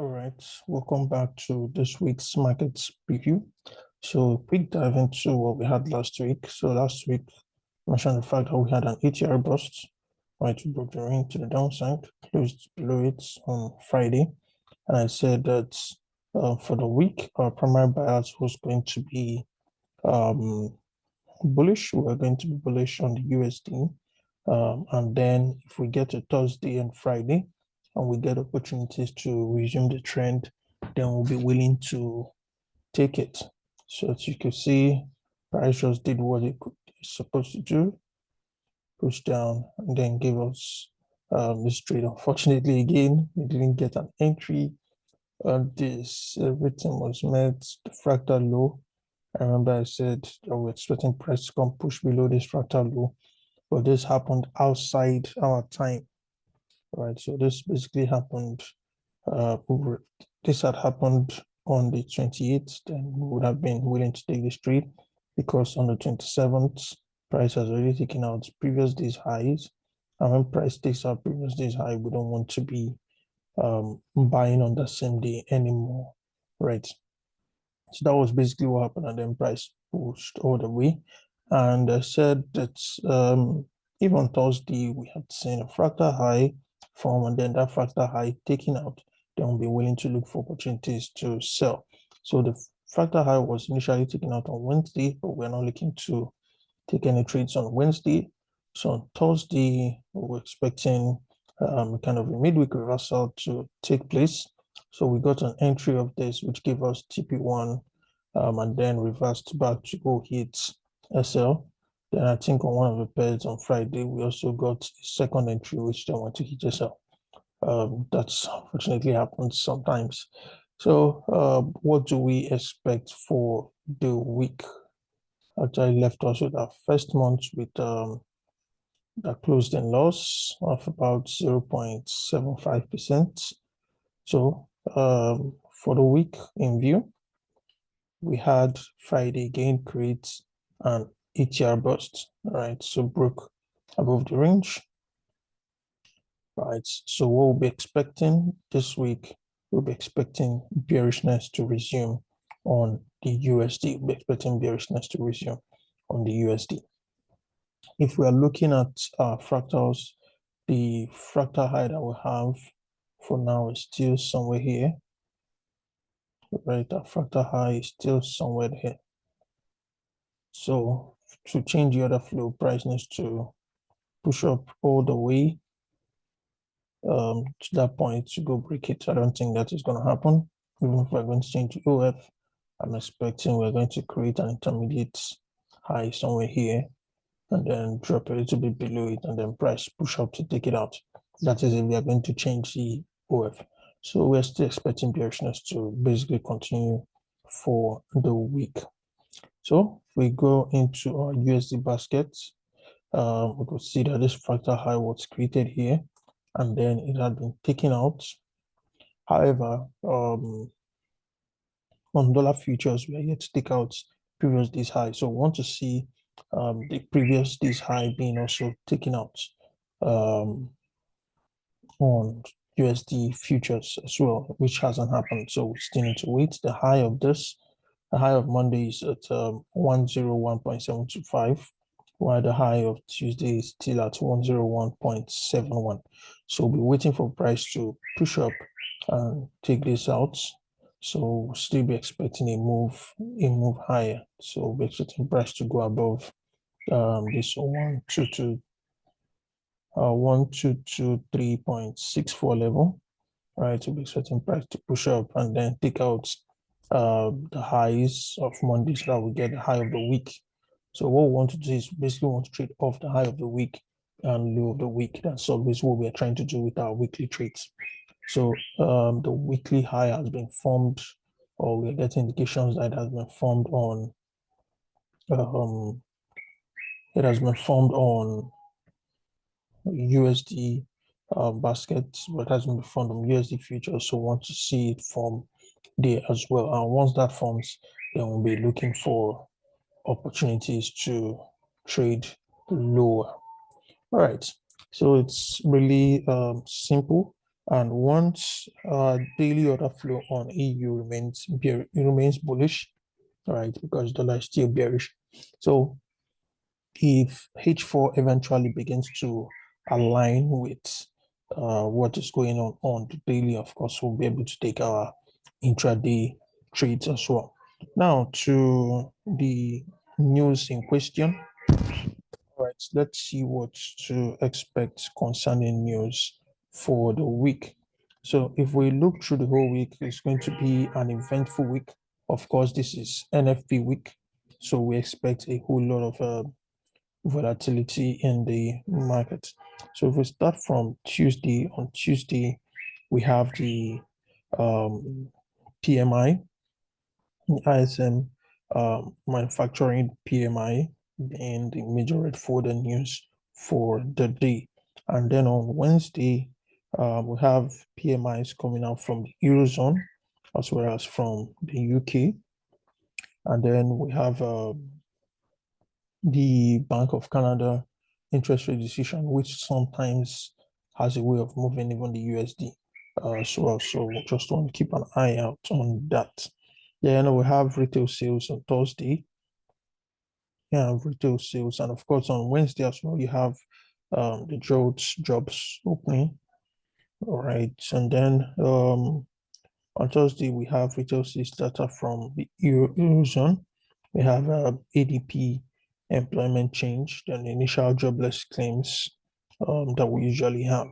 All right, welcome back to this week's market preview. So, quick dive into what we had last week. So, last week, I mentioned the fact that we had an ATR bust, right? We broke the ring to the downside, closed below it on Friday. And I said that for the week, our primary bias was going to be bullish. We're going to be bullish on the USD. And then if we get to Thursday and Friday, and we get opportunities to resume the trend, then we'll be willing to take it. So as you can see, price just did what it's supposed to do, push down, and then give us this trade. Unfortunately, again, we didn't get an entry on this. Everything was met, the fractal low. I remember I said that we're expecting price to come push below this fractal low, but this happened outside our time. Right, so this basically happened this had happened on the 28th, then we would have been willing to take this trade because on the 27th, price has already taken out previous day's highs. And when price takes out previous day's high, we don't want to be buying on the same day anymore, right? So that was basically what happened, and then price pushed all the way. And I said that even on Thursday, we had seen a fractal high form, and then that fractal high taken out, then we'll be willing to look for opportunities to sell. So the fractal high was initially taken out on Wednesday, but we're not looking to take any trades on Wednesday. So on Thursday, we're expecting kind of a midweek reversal to take place. So we got an entry of this, which gave us TP1, and then reversed back to go hit SL. Then I think on one of the pairs on Friday, we also got a second entry, which then went to hit SL. That's unfortunately happens sometimes. So what do we expect for the week? Actually left us with our first month with that closed in loss of about 0.75%. So for the week in view, we had Friday again create an ATR bust, right? So broke above the range, right? So what we'll be expecting this week, we'll be expecting bearishness to resume on the USD. We'll be expecting bearishness to resume on the USD. If we are looking at fractals, the fractal high that we have for now is still somewhere here, right? That fractal high is still somewhere here. So to change the order flow, price needs to push up all the way to that point to go break it. I don't think that is going to happen. Even if we're going to change to OF, I'm expecting we're going to create an intermediate high somewhere here and then drop a little bit below it and then price push up to take it out. That is if we are going to change the OF. So we're still expecting bearishness to basically continue for the week. So if we go into our USD basket, we could see that this fractal high was created here and then it had been taken out. However, on dollar futures, we are yet to take out previous day's high. So we want to see the previous day's high being also taken out on USD futures as well, which hasn't happened. So we still need to wait. The high of Monday is at 101.725, while the high of Tuesday is still at 101.71. So we'll be waiting for price to push up and take this out. So we'll still be expecting a move higher. So we'll be expecting price to go above this 122.64 level, right? We'll be expecting price to push up and then take out the highs of Monday so that we get the high of the week. So what we want to do is basically want to trade off the high of the week and low of the week. That's always what we are trying to do with our weekly trades. So the weekly high has been formed, or we're getting indications that it has been formed on USD baskets, but it hasn't been formed on USD futures. So we want to see it form there as well. And once that forms, then we'll be looking for opportunities to trade lower. All right. So it's really simple. And once daily order flow on EU remains bullish, right? Because dollar is still bearish. So if H4 eventually begins to align with what is going on the daily, of course, we'll be able to take our intraday trades as well. Now to the news in question. All right, let's see what to expect concerning news for the week. So if we look through the whole week, it's going to be an eventful week. Of course, this is NFP week, so we expect a whole lot of volatility in the market. So if we start from Tuesday, on Tuesday, we have the PMI, ISM manufacturing PMI, and the major red folder news for the day. And then on Wednesday, we have PMIs coming out from the Eurozone as well as from the UK. And then we have the Bank of Canada interest rate decision, which sometimes has a way of moving even the USD as well. So we just want to keep an eye out on that. Then we have retail sales on Thursday. Yeah, retail sales, and of course on Wednesday as well, you have the jobs opening. All right, and then on Thursday we have retail sales data from the Eurozone. We have ADP employment change, then initial jobless claims that we usually have.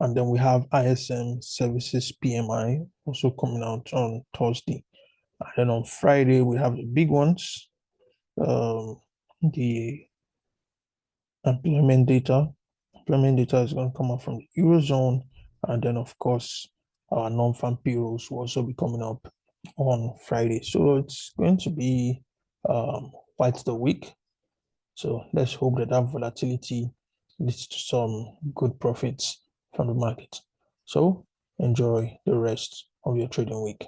And then we have ISM services PMI also coming out on Thursday. And then on Friday, we have the big ones, the employment data. Employment data is going to come out from the Eurozone. And then, of course, our non-farm payrolls will also be coming up on Friday. So it's going to be quite the week. So let's hope that that volatility leads to some good profits from the market. So enjoy the rest of your trading week.